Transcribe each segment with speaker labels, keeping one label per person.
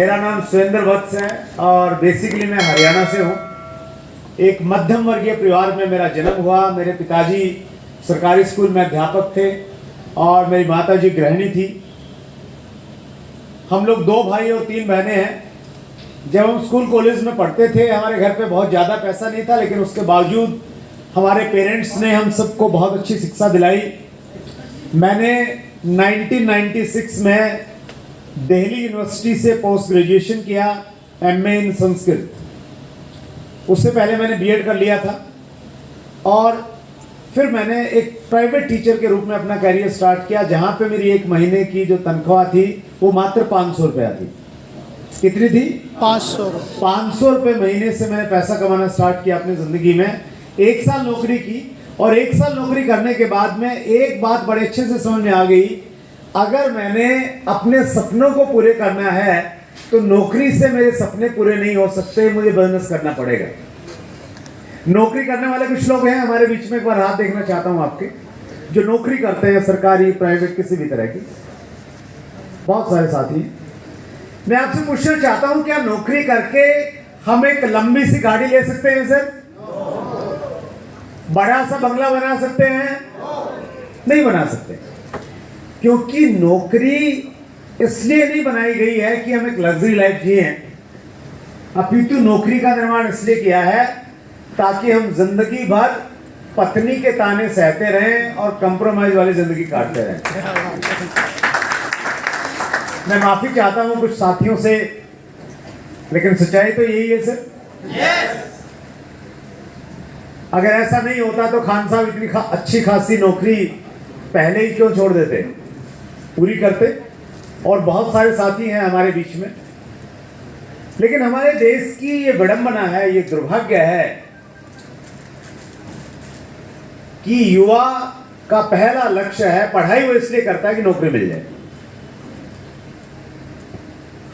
Speaker 1: मेरा नाम सुरेंद्र वत्स है और बेसिकली मैं हरियाणा से हूँ। एक मध्यम वर्गीय परिवार में मेरा जन्म हुआ। मेरे पिताजी सरकारी स्कूल में अध्यापक थे और मेरी माताजी गृहिणी थी। हम लोग 2 भाई और 3 बहनें हैं। जब हम स्कूल कॉलेज में पढ़ते थे हमारे घर पे बहुत ज़्यादा पैसा नहीं था, लेकिन उसके बावजूद हमारे पेरेंट्स ने हम सबको बहुत अच्छी शिक्षा दिलाई। मैंने 1996 में दिल्ली यूनिवर्सिटी से पोस्ट ग्रेजुएशन किया, एमए इन संस्कृत। उससे पहले मैंने बीएड कर लिया था और फिर मैंने एक प्राइवेट टीचर के रूप में अपना करियर स्टार्ट किया, जहाँ पे मेरी 1 महीने की जो तनख्वाह थी वो मात्र 500 रुपया थी। कितनी थी? 500 रुपये महीने से मैंने पैसा कमाना स्टार्ट किया अपनी ज़िंदगी में। 1 साल नौकरी की और 1 साल नौकरी करने के बाद में एक बात बड़े अच्छे से समझ में आ गई, अगर मैंने अपने सपनों को पूरे करना है तो नौकरी से मेरे सपने पूरे नहीं हो सकते, मुझे बिजनेस करना पड़ेगा। नौकरी करने वाले कुछ लोग हैं हमारे बीच में, एक बार हाथ देखना चाहता हूं आपके, जो नौकरी करते हैं, सरकारी प्राइवेट किसी भी तरह की। बहुत सारे साथी। मैं आपसे पूछना चाहता हूं, क्या नौकरी करके हम एक लंबी सी गाड़ी ले सकते हैं सर? बड़ा सा बंगला बना सकते हैं? नहीं बना सकते, क्योंकि नौकरी इसलिए नहीं बनाई गई है कि हम एक लग्जरी लाइफ जिए, अपितु नौकरी का निर्माण इसलिए किया है ताकि हम जिंदगी भर पत्नी के ताने सहते रहें और कंप्रोमाइज वाली जिंदगी काटते रहें। मैं माफी चाहता हूं कुछ साथियों से, लेकिन सच्चाई तो यही है सर। अगर ऐसा नहीं होता तो खान साहब इतनी अच्छी खासी नौकरी पहले ही क्यों छोड़ देते, पूरी करते। और बहुत सारे साथी हैं हमारे बीच में। लेकिन हमारे देश की ये विडंबना है, ये दुर्भाग्य है कि युवा का पहला लक्ष्य है, पढ़ाई वो इसलिए करता है कि नौकरी मिल जाए।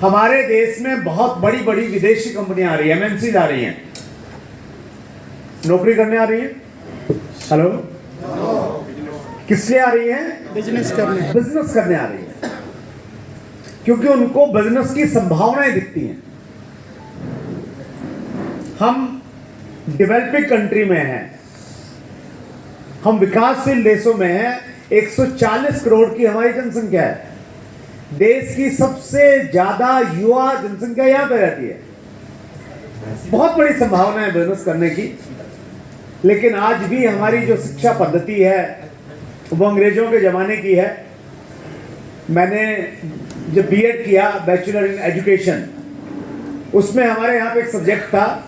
Speaker 1: हमारे देश में बहुत बड़ी बड़ी विदेशी कंपनियां आ रही है, एमएनसीज आ रही हैं, नौकरी करने आ रही है। हेलो, किस लिए आ रही है? बिजनेस करने आ रही है, क्योंकि उनको बिजनेस की संभावनाएं दिखती हैं। हम डेवलपिंग कंट्री में हैं, हम विकासशील देशों में हैं। 140 करोड़ की हमारी जनसंख्या है। देश की सबसे ज्यादा युवा जनसंख्या यहां पे रहती है। बहुत बड़ी संभावना है बिजनेस करने की, लेकिन आज भी हमारी जो शिक्षा पद्धति है वो अंग्रेजों के जमाने की है। मैंने जब बीएड किया, बैचलर इन एजुकेशन, उसमें हमारे यहाँ पे एक सब्जेक्ट था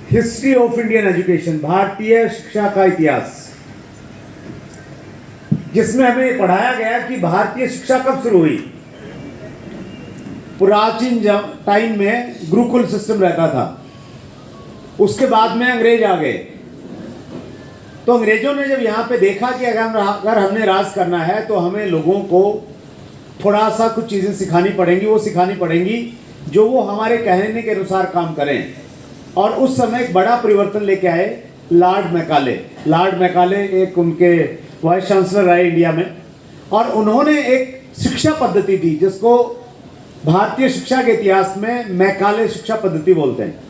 Speaker 1: हिस्ट्री ऑफ इंडियन एजुकेशन, भारतीय शिक्षा का इतिहास, जिसमें हमें पढ़ाया गया कि भारतीय शिक्षा कब शुरू हुई। प्राचीन टाइम में गुरुकुल सिस्टम रहता था, उसके बाद में अंग्रेज आ गए। तो अंग्रेजों ने जब यहाँ पे देखा कि अगर हमने राज करना है तो हमें लोगों को थोड़ा सा कुछ चीज़ें सिखानी पड़ेंगी, वो सिखानी पड़ेंगी जो वो हमारे कहने के अनुसार काम करें। और उस समय एक बड़ा परिवर्तन लेके आए लॉर्ड मैकाले। लॉर्ड मैकाले एक उनके वाइस चांसलर रहे इंडिया में, और उन्होंने एक शिक्षा पद्धति दी जिसको भारतीय शिक्षा के इतिहास में मैकाले शिक्षा पद्धति बोलते हैं।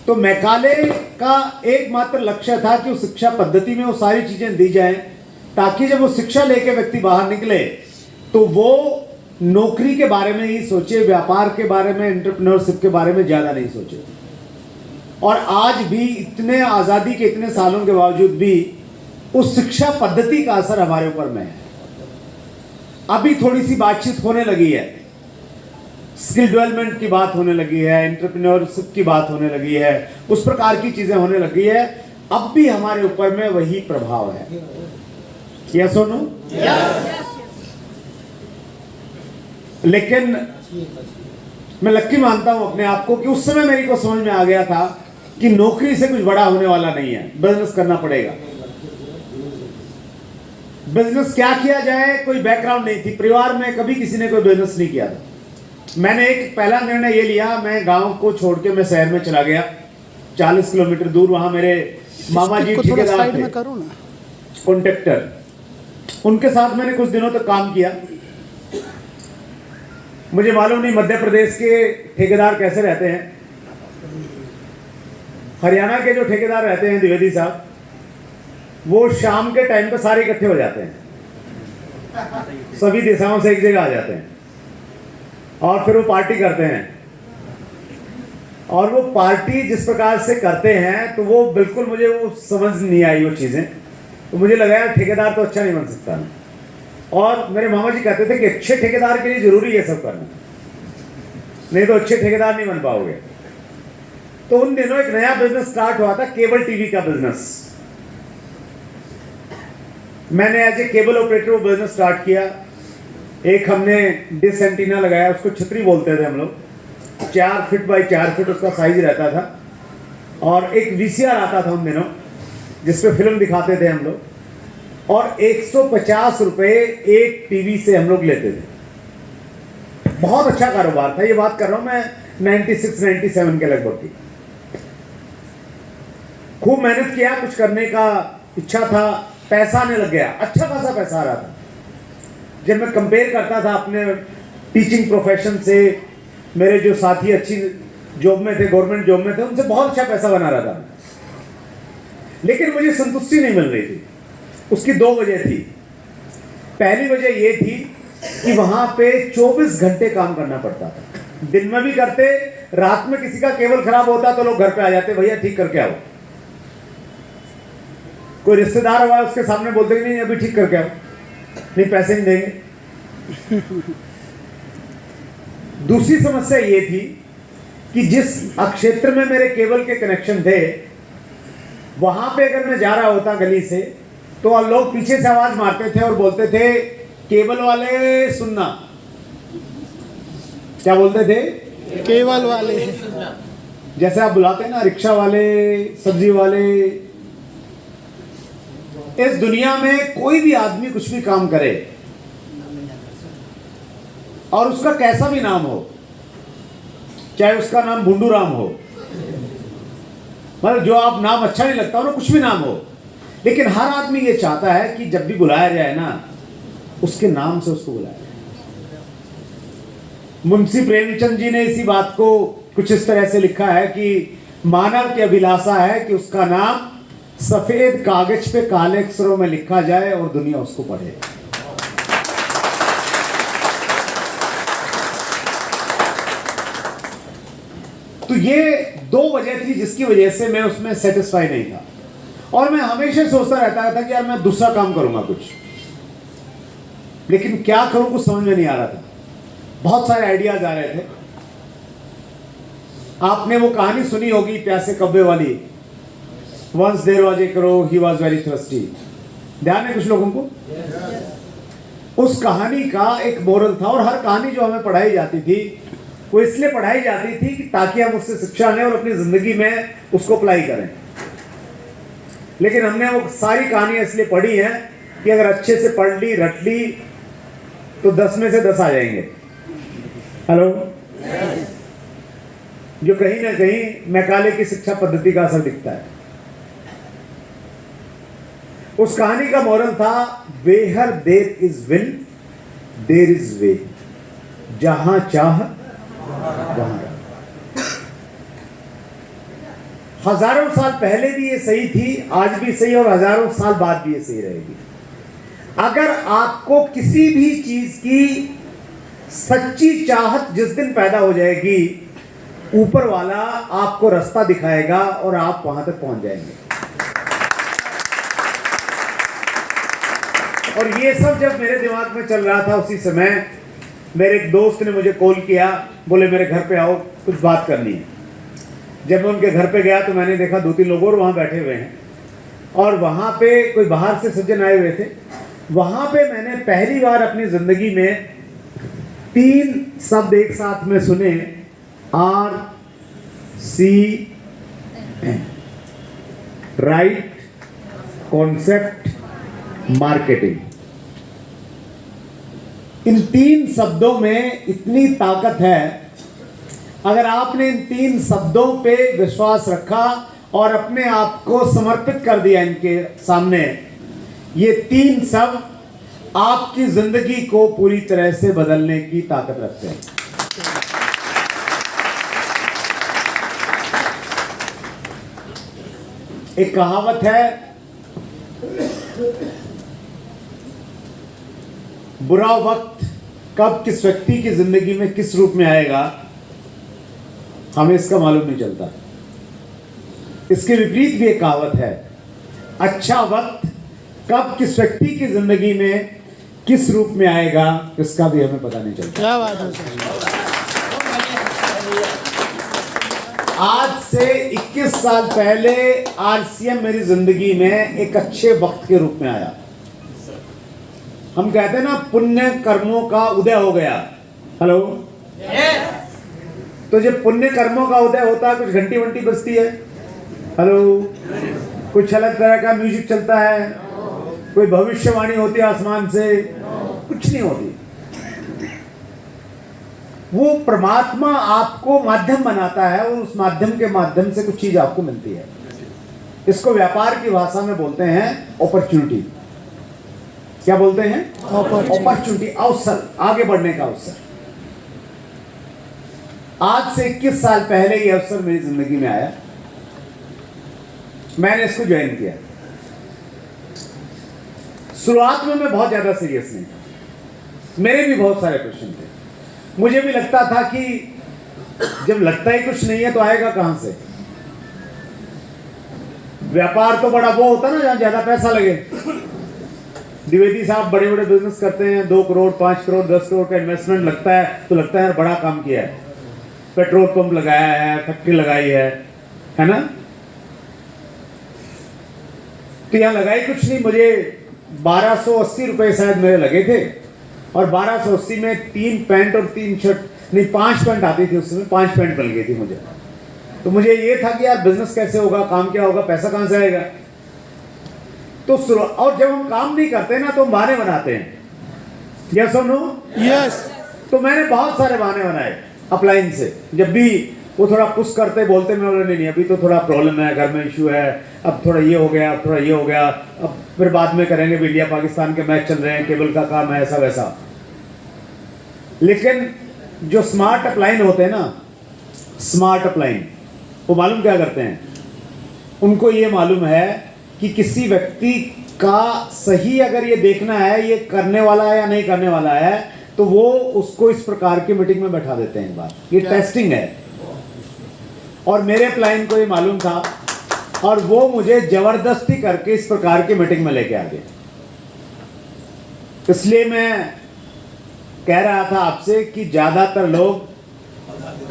Speaker 1: तो मैकाले का एकमात्र लक्ष्य था कि उस शिक्षा पद्धति में वो सारी चीजें दी जाएं ताकि जब वो शिक्षा लेके व्यक्ति बाहर निकले तो वो नौकरी के बारे में ही सोचे, व्यापार के बारे में, एंटरप्रेन्योरशिप के बारे में ज्यादा नहीं सोचे। और आज भी इतने आजादी के इतने सालों के बावजूद भी उस शिक्षा पद्धति का असर हमारे ऊपर में है। अभी थोड़ी सी बातचीत होने लगी है, स्किल डेवलपमेंट की बात होने लगी है, एंटरप्रेन्योरशिप की बात होने लगी है, उस प्रकार की चीजें होने लगी है। अब भी हमारे ऊपर में वही प्रभाव है। यस और नो? लेकिन मैं लक्की मानता हूं अपने आप को कि उस समय मेरे को समझ में आ गया था कि नौकरी से कुछ बड़ा होने वाला नहीं है, बिजनेस करना पड़ेगा। बिजनेस क्या किया जाए, कोई बैकग्राउंड नहीं थी, परिवार में कभी किसी ने कोई बिजनेस नहीं किया था। मैंने एक पहला निर्णय ये लिया, मैं गांव को छोड़ के मैं शहर में चला गया, 40 किलोमीटर दूर। वहां मेरे मामा जी ठेकेदार थे, कॉन्ट्रैक्टर, उनके साथ मैंने कुछ दिनों तक काम किया। मुझे मालूम नहीं मध्य प्रदेश के ठेकेदार कैसे रहते हैं, हरियाणा के जो ठेकेदार रहते हैं द्विवेदी साहब, वो शाम के टाइम पे सारे इकट्ठे हो जाते हैं, सभी दिशाओं से एक जगह आ जाते हैं और फिर वो पार्टी करते हैं। और वो पार्टी जिस प्रकार से करते हैं तो वो बिल्कुल मुझे वो समझ नहीं आई वो चीज़ें। तो मुझे लगा यार ठेकेदार तो अच्छा नहीं बन सकता। और मेरे मामा जी कहते थे कि अच्छे ठेकेदार के लिए जरूरी है सब करना, नहीं तो अच्छे ठेकेदार नहीं बन पाओगे। तो उन दिनों एक नया बिजनेस स्टार्ट हुआ था, केबल टीवी का बिजनेस। मैंने एज ए केबल ऑपरेटर वो बिजनेस स्टार्ट किया। एक हमने डिश एंटीना लगाया, उसको छतरी बोलते थे हम लोग, 4 फीट बाई 4 फीट उसका साइज रहता था। और एक वीसीआर आता था उन दिनों जिसपे फिल्म दिखाते थे हम लोग, और 150 रुपए एक टीवी से हम लोग लेते थे। बहुत अच्छा कारोबार था, ये बात कर रहा हूं मैं 96-97 के लगभग की। खूब मेहनत किया, कुछ करने का इच्छा था, पैसा आने लग गया, अच्छा खासा पैसा आ रहा था। जब मैं कंपेयर करता था अपने टीचिंग प्रोफेशन से, मेरे जो साथी अच्छी जॉब में थे, गवर्नमेंट जॉब में थे, उनसे बहुत अच्छा पैसा बना रहा था, लेकिन मुझे संतुष्टि नहीं मिल रही थी। उसकी 2 वजह थी। पहली वजह ये थी कि वहां पे 24 घंटे काम करना पड़ता था, दिन में भी करते, रात में किसी का केबल खराब होता तो लोग घर पे आ जाते, भैया ठीक करके आओ। कोई रिश्तेदार हुआ उसके सामने बोलते कि नहीं अभी ठीक करके आओ, नहीं पैसे नहीं देंगे। दूसरी समस्या ये थी कि जिस क्षेत्र में मेरे केबल के कनेक्शन थे, वहां पे अगर मैं जा रहा होता गली से तो लोग पीछे से आवाज मारते थे और बोलते थे केबल वाले सुनना। क्या बोलते थे?
Speaker 2: केबल वाले।
Speaker 1: जैसे आप बुलाते हैं ना रिक्शा वाले, सब्जी वाले। इस दुनिया में कोई भी आदमी कुछ भी काम करे और उसका कैसा भी नाम हो, चाहे उसका नाम भुंडू राम हो, मतलब जो आप नाम अच्छा नहीं लगता हो, कुछ भी नाम हो, लेकिन हर आदमी ये चाहता है कि जब भी बुलाया जाए ना उसके नाम से उसको बुलाया जाए। मुंशी प्रेमचंद जी ने इसी बात को कुछ इस तरह से लिखा है कि मानव की अभिलाषा है कि उसका नाम सफेद कागज पे काले अक्षरों में लिखा जाए और दुनिया उसको पढ़े। तो ये 2 वजह थी जिसकी वजह से मैं उसमें सेटिस्फाई नहीं था। और मैं हमेशा सोचता रहता था कि यार मैं दूसरा काम करूंगा कुछ, लेकिन क्या करूं कुछ समझ में नहीं आ रहा था। बहुत सारे आइडियाज आ रहे थे। आपने वो कहानी सुनी होगी प्यासे कब्बे वाली, once there was a crow he was very thirsty. ध्यान है कुछ लोगों को? उस कहानी का एक मोरल था। और हर कहानी जो हमें पढ़ाई जाती थी वो इसलिए पढ़ाई जाती थी कि ताकि हम उससे शिक्षा लें और अपनी जिंदगी में उसको अप्लाई करें। लेकिन हमने वो सारी कहानियां इसलिए पढ़ी हैं कि अगर अच्छे से पढ़ ली, रट ली तो 10 में से 10 आ जाएंगे। हेलो? जो कहीं ना कहीं मैकाले की शिक्षा पद्धति का असर दिखता है। उस कहानी का मोरल था, where there is will there is way, जहां चाह वहां। हजारों साल पहले भी ये सही थी, आज भी सही, और हजारों साल बाद भी ये सही रहेगी। अगर आपको किसी भी चीज की सच्ची चाहत जिस दिन पैदा हो जाएगी, ऊपर वाला आपको रास्ता दिखाएगा और आप वहां तक पहुंच जाएंगे। और ये सब जब मेरे दिमाग में चल रहा था, उसी समय मेरे एक दोस्त ने मुझे कॉल किया, बोले मेरे घर पे आओ, कुछ बात करनी है। जब मैं उनके घर पे गया तो मैंने देखा 2-3 लोग और वहाँ बैठे हुए हैं, और वहाँ पे कोई बाहर से सज्जन आए हुए थे। वहाँ पे मैंने पहली बार अपनी ज़िंदगी में 3 शब्द एक साथ में सुने, RCM, राइट कॉन्सेप्ट मार्केटिंग। इन 3 शब्दों में इतनी ताकत है, अगर आपने इन 3 शब्दों पे विश्वास रखा और अपने आप को समर्पित कर दिया इनके सामने, ये 3 शब्द आपकी जिंदगी को पूरी तरह से बदलने की ताकत रखते हैं। एक कहावत है, बुरा वक्त कब किस व्यक्ति की जिंदगी में किस रूप में आएगा हमें इसका मालूम नहीं चलता। इसके विपरीत भी एक कहावत है, अच्छा वक्त कब किस व्यक्ति की जिंदगी में किस रूप में आएगा इसका भी हमें पता नहीं चलता।
Speaker 2: क्या बात है सर।
Speaker 1: आज से 21 साल पहले आरसीएम मेरी जिंदगी में एक अच्छे वक्त के रूप में आया। हम कहते हैं ना, पुण्य कर्मों का उदय हो गया। हेलो, तो जब पुण्य कर्मों का उदय होता है, कुछ घंटी वंटी बजती है, हेलो, कुछ अलग तरह का म्यूजिक चलता है, कोई भविष्यवाणी होती है आसमान से, कुछ नहीं होती। वो परमात्मा आपको माध्यम बनाता है और उस माध्यम के माध्यम से कुछ चीज आपको मिलती है। इसको व्यापार की भाषा में बोलते हैं अपॉर्चुनिटी। क्या बोलते हैं? अपॉर्चुनिटी, अवसर, आगे बढ़ने का अवसर। आज से 21 साल पहले ये अवसर मेरी जिंदगी में आया, मैंने इसको ज्वाइन किया। शुरुआत में मैं बहुत ज्यादा सीरियस नहीं था, मेरे भी बहुत सारे प्रश्न थे। मुझे भी लगता था कि जब लगता ही कुछ नहीं है तो आएगा कहां से। व्यापार तो बड़ा वो होता ना जहां ज्यादा पैसा लगे। द्विवेदी साहब बड़े बड़े बिजनेस करते हैं, 2 करोड़ 5 करोड़ 10 करोड़ का इन्वेस्टमेंट लगता है तो लगता है बड़ा काम किया है, पेट्रोल पंप लगाया है, फैक्ट्री लगाई है ना। तो यहां लगाई कुछ नहीं, मुझे 1280 रुपए शायद मेरे लगे थे और 1280 में 3 पैंट और 3 शर्ट, नहीं 5 पैंट आती थी उसमें, 5 पैंट मिल गई थी मुझे। तो मुझे ये था कि यार बिजनेस कैसे होगा, काम क्या होगा, पैसा कहां से आएगा। तो और जब हम काम नहीं करते ना तो हम बहाने बनाते हैं। यस और नो?
Speaker 2: यस।
Speaker 1: तो मैंने बहुत सारे बहाने बनाए अपलाइन से। जब भी वो थोड़ा पुश करते बोलते, मैं बोला नहीं अभी तो थोड़ा प्रॉब्लम है, घर में इशू है, अब थोड़ा ये हो गया, अब थोड़ा ये हो गया, अब फिर बाद में करेंगे, इंडिया पाकिस्तान के मैच चल रहे हैं, केबल का काम है, ऐसा वैसा। लेकिन जो स्मार्ट अपलाइन होते हैं ना, स्मार्ट अपलाइन, वो मालूम क्या करते हैं? उनको ये मालूम है कि किसी व्यक्ति का सही अगर ये देखना है ये करने वाला है या नहीं करने वाला है, तो वो उसको इस प्रकार की मीटिंग में बैठा देते हैं। एक बार ये टेस्टिंग है और मेरे अपलाइन को ये मालूम था और वो मुझे जबरदस्ती करके इस प्रकार की मीटिंग में लेके आ गए। इसलिए मैं कह रहा था आपसे कि ज्यादातर लोग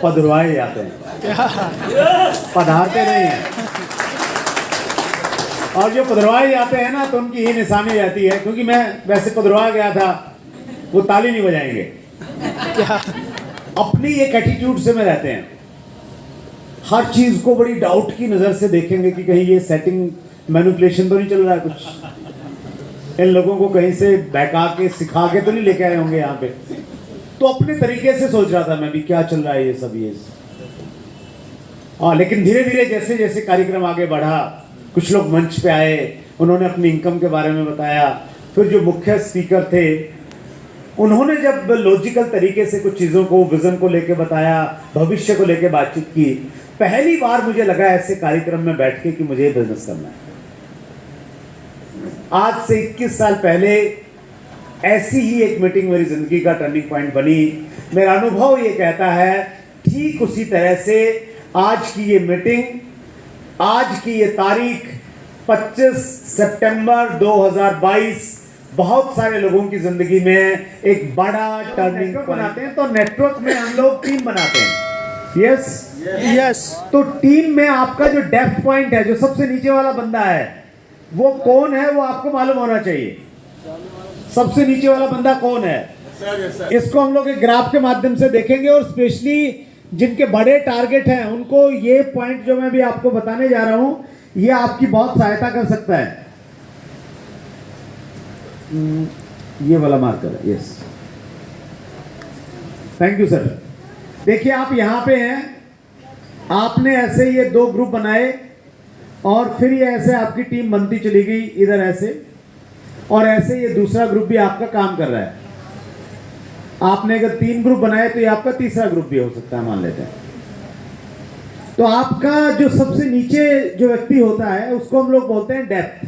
Speaker 1: पधरवाए जाते हैं, पधारते नहीं हैं। और जो पधरवाए जाते हैं ना तो उनकी ही निशानी रहती है, क्योंकि मैं वैसे पधरवा गया था, वो ताली नहीं बजाएंगे। अपनी एक एटीट्यूड से में रहते हैं, हर चीज को बड़ी डाउट की नजर से देखेंगे कि कहीं ये सेटिंग मैनिपुलेशन तो नहीं चल रहा है, कुछ इन लोगों को कहीं से बहका के सिखा के तो नहीं लेके आए होंगे यहाँ पे। तो अपने तरीके से सोच रहा था मैं भी क्या चल रहा है ये सब ये। लेकिन धीरे धीरे जैसे जैसे कार्यक्रम आगे बढ़ा, कुछ लोग मंच पे आए, उन्होंने अपनी इनकम के बारे में बताया। फिर जो मुख्य स्पीकर थे उन्होंने जब लॉजिकल तरीके से कुछ चीज़ों को, विजन को लेके बताया, भविष्य को लेके बातचीत की, पहली बार मुझे लगा ऐसे कार्यक्रम में बैठ के कि मुझे बिजनेस करना है। आज से 21 साल पहले ऐसी ही एक मीटिंग मेरी जिंदगी का टर्निंग पॉइंट बनी। मेरा अनुभव ये कहता है ठीक उसी तरह से आज की ये मीटिंग, आज की ये तारीख 25 सितंबर 2022 बहुत सारे लोगों की जिंदगी में एक बड़ा टर्निंग पॉइंट बनाते हैं। तो नेटवर्क में हम लोग टीम बनाते हैं। Yes
Speaker 2: yes.
Speaker 1: तो टीम में आपका जो डेप्थ पॉइंट है, जो सबसे नीचे वाला बंदा है, वो कौन है वो आपको मालूम होना चाहिए। सबसे नीचे वाला बंदा कौन है, इसको हम लोग एक ग्राफ के माध्यम से देखेंगे और स्पेशली जिनके बड़े टारगेट हैं उनको ये पॉइंट जो मैं भी आपको बताने जा रहा हूं, ये आपकी बहुत सहायता कर सकता है। ये वाला मार्कर है, यस, थैंक यू सर। देखिए आप यहां पे हैं, आपने ऐसे ये 2 ग्रुप बनाए और फिर ये ऐसे आपकी टीम बनती चली गई इधर ऐसे, और ऐसे ये दूसरा ग्रुप भी आपका काम कर रहा है। आपने अगर 3 ग्रुप बनाए तो ये आपका तीसरा ग्रुप भी हो सकता है, मान लेते हैं। तो आपका जो सबसे नीचे जो व्यक्ति होता है उसको हम लोग बोलते हैं डेप्थ।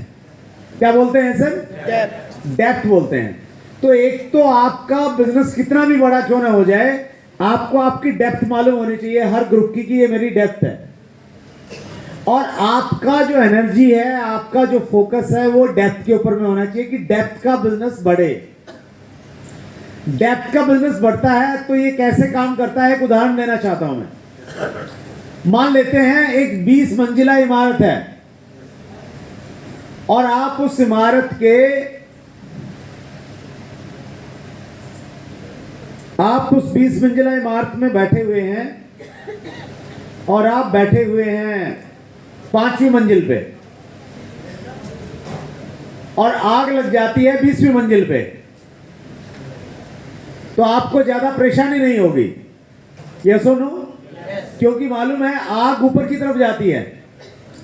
Speaker 1: क्या बोलते हैं सर? डेप्थ बोलते हैं। तो एक तो आपका बिजनेस कितना भी बड़ा क्यों ना हो जाए, आपको आपकी डेप्थ मालूम होनी चाहिए हर ग्रुप की कि ये मेरी डेप्थ है। और आपका जो एनर्जी है, आपका जो फोकस है वो डेप्थ के ऊपर में होना चाहिए कि डेप्थ का बिजनेस बढ़े। डेप्थ का बिजनेस बढ़ता है तो ये कैसे काम करता है, एक उदाहरण देना चाहता हूं मैं। मान लेते हैं एक 20 मंजिला इमारत है और आप उस इमारत के आप उस 20 मंजिला इमारत में बैठे हुए हैं और आप बैठे हुए हैं 5वीं मंजिल पे और आग लग जाती है 20वीं मंजिल पे, तो आपको ज्यादा परेशानी नहीं होगी। यस और नो? क्योंकि मालूम है आग ऊपर की तरफ जाती है,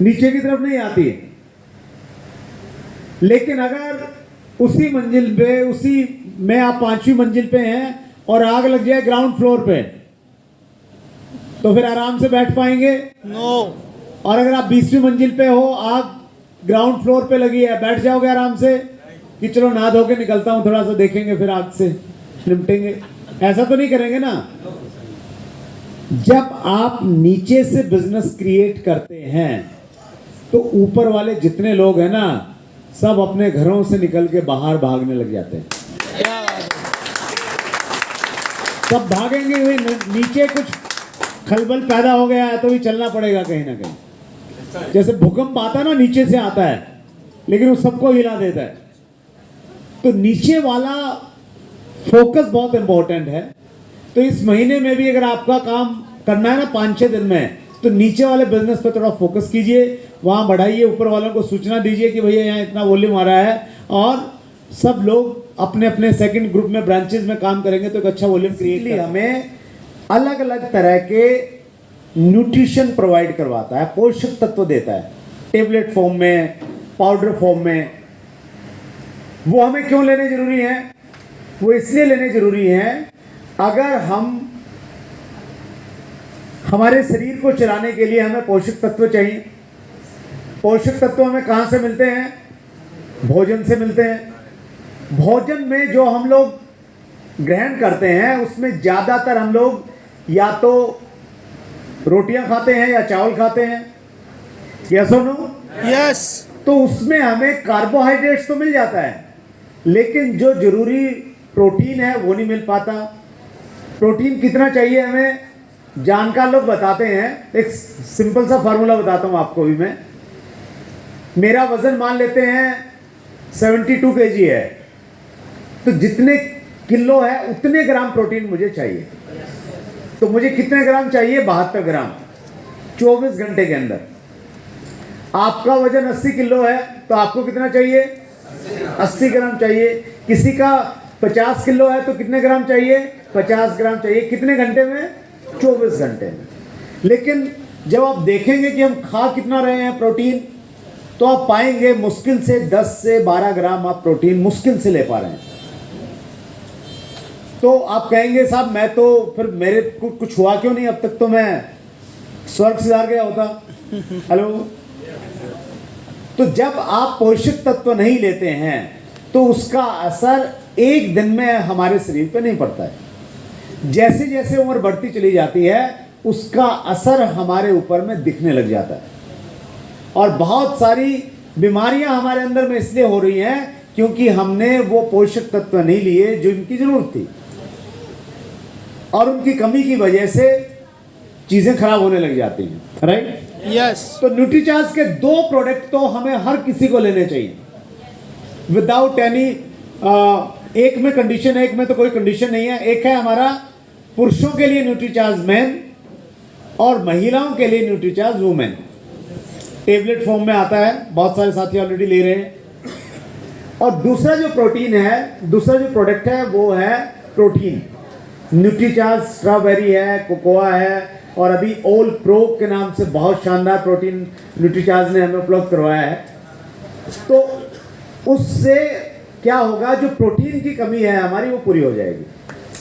Speaker 1: नीचे की तरफ नहीं आती है। लेकिन अगर उसी मंजिल पे, उसी में आप 5वीं मंजिल पे हैं और आग लग जाए ग्राउंड फ्लोर पे, तो फिर आराम से बैठ पाएंगे?
Speaker 2: नो।
Speaker 1: और अगर आप 20वीं मंजिल पे हो, आग ग्राउंड फ्लोर पे लगी है, बैठ जाओगे आराम से कि चलो नहा धो के निकलता हूं, थोड़ा सा देखेंगे फिर आग से निपटेंगे? ऐसा तो नहीं करेंगे ना। जब आप नीचे से बिजनेस क्रिएट करते हैं तो ऊपर वाले जितने लोग हैं ना, सब अपने घरों से निकल के बाहर भागने लग जाते हैं। सब भागेंगे। नीचे कुछ खलबल पैदा हो गया है तो भी चलना पड़ेगा कहीं ना कहीं। जैसे भूकंप आता है ना, नीचे से आता है लेकिन वो सबको हिला देता है। तो नीचे वाला फोकस बहुत इंपॉर्टेंट है। तो इस महीने में भी अगर आपका काम करना है ना 5-6 दिन में, तो नीचे वाले बिजनेस पे थोड़ा फोकस कीजिए, वहां बढ़ाइए, ऊपर वालों को सूचना दीजिए कि भैया यहाँ इतना वॉल्यूम आ रहा है, और सब लोग अपने अपने सेकंड ग्रुप में ब्रांचेस में काम करेंगे तो एक अच्छा वॉल्यूम क्रिएट। हमें अलग अलग तरह के न्यूट्रिशन प्रोवाइड करवाता है, पोषक तत्व देता है, टेबलेट फॉर्म में, पाउडर फॉर्म में। वो हमें क्यों लेने जरूरी है? वो इसलिए लेने जरूरी है, अगर हम हमारे शरीर को चलाने के लिए हमें पोषक तत्व चाहिए। पोषक तत्व हमें कहां से मिलते हैं? भोजन से मिलते हैं। भोजन में जो हम लोग ग्रहण करते हैं उसमें ज्यादातर हम लोग या तो रोटियां खाते हैं या चावल खाते हैं। यस और नो?
Speaker 2: यस।
Speaker 1: तो उसमें हमें कार्बोहाइड्रेट्स तो मिल जाता है, लेकिन जो जरूरी प्रोटीन है वो नहीं मिल पाता। प्रोटीन कितना चाहिए हमें? जानकार लोग बताते हैं, एक सिंपल सा फार्मूला बताता हूं आपको भी मैं। मेरा वजन मान लेते हैं 72 kg है, तो जितने किलो है उतने ग्राम प्रोटीन मुझे चाहिए। तो मुझे कितने ग्राम चाहिए? 72 ग्राम 24 घंटे के अंदर। आपका वजन 80 किलो है तो आपको कितना चाहिए? 80 ग्राम चाहिए। किसी का 50 किलो है तो कितने ग्राम चाहिए? 50 ग्राम चाहिए। कितने घंटे में? 24 घंटे में। लेकिन जब आप देखेंगे कि हम खा कितना रहे हैं प्रोटीन, तो आप पाएंगे मुश्किल से 10 से 12 ग्राम आप प्रोटीन मुश्किल से ले पा रहे हैं। तो आप कहेंगे साहब मैं तो फिर मेरे को कुछ हुआ क्यों नहीं, अब तक तो मैं स्वर्ग सिधार गया होता। हेलो। तो जब आप पोषक तत्व नहीं लेते हैं तो उसका असर एक दिन में हमारे शरीर पे नहीं पड़ता है। जैसे जैसे उम्र बढ़ती चली जाती है उसका असर हमारे ऊपर में दिखने लग जाता है, और बहुत सारी बीमारियां हमारे अंदर में इसलिए हो रही हैं क्योंकि हमने वो पोषक तत्व नहीं लिए जो इनकी जरूरत थी, और उनकी कमी की वजह से चीजें खराब होने लग जाती हैं। राइट?
Speaker 2: यस।
Speaker 1: तो न्यूट्रीचार्ज के 2 प्रोडक्ट तो हमें हर किसी को लेने चाहिए विदाउट एनी, एक में कंडीशन है, एक में तो कोई कंडीशन नहीं है। एक है हमारा पुरुषों के लिए न्यूट्रीचार्ज मैन और महिलाओं के लिए न्यूट्रीचार्ज वुमेन। टेबलेट फॉर्म में आता है, बहुत सारे साथी ऑलरेडी ले रहे हैं। और दूसरा जो प्रोटीन है, दूसरा जो प्रोडक्ट है वो है प्रोटीन। न्यूट्रीचार्ज स्ट्रॉबेरी है, कोकोआ है, और अभी ओल प्रो के नाम से बहुत शानदार प्रोटीन न्यूट्रीचार्ज ने हमें उपलब्ध करवाया है। तो उससे क्या होगा, जो प्रोटीन की कमी है हमारी वो पूरी हो जाएगी।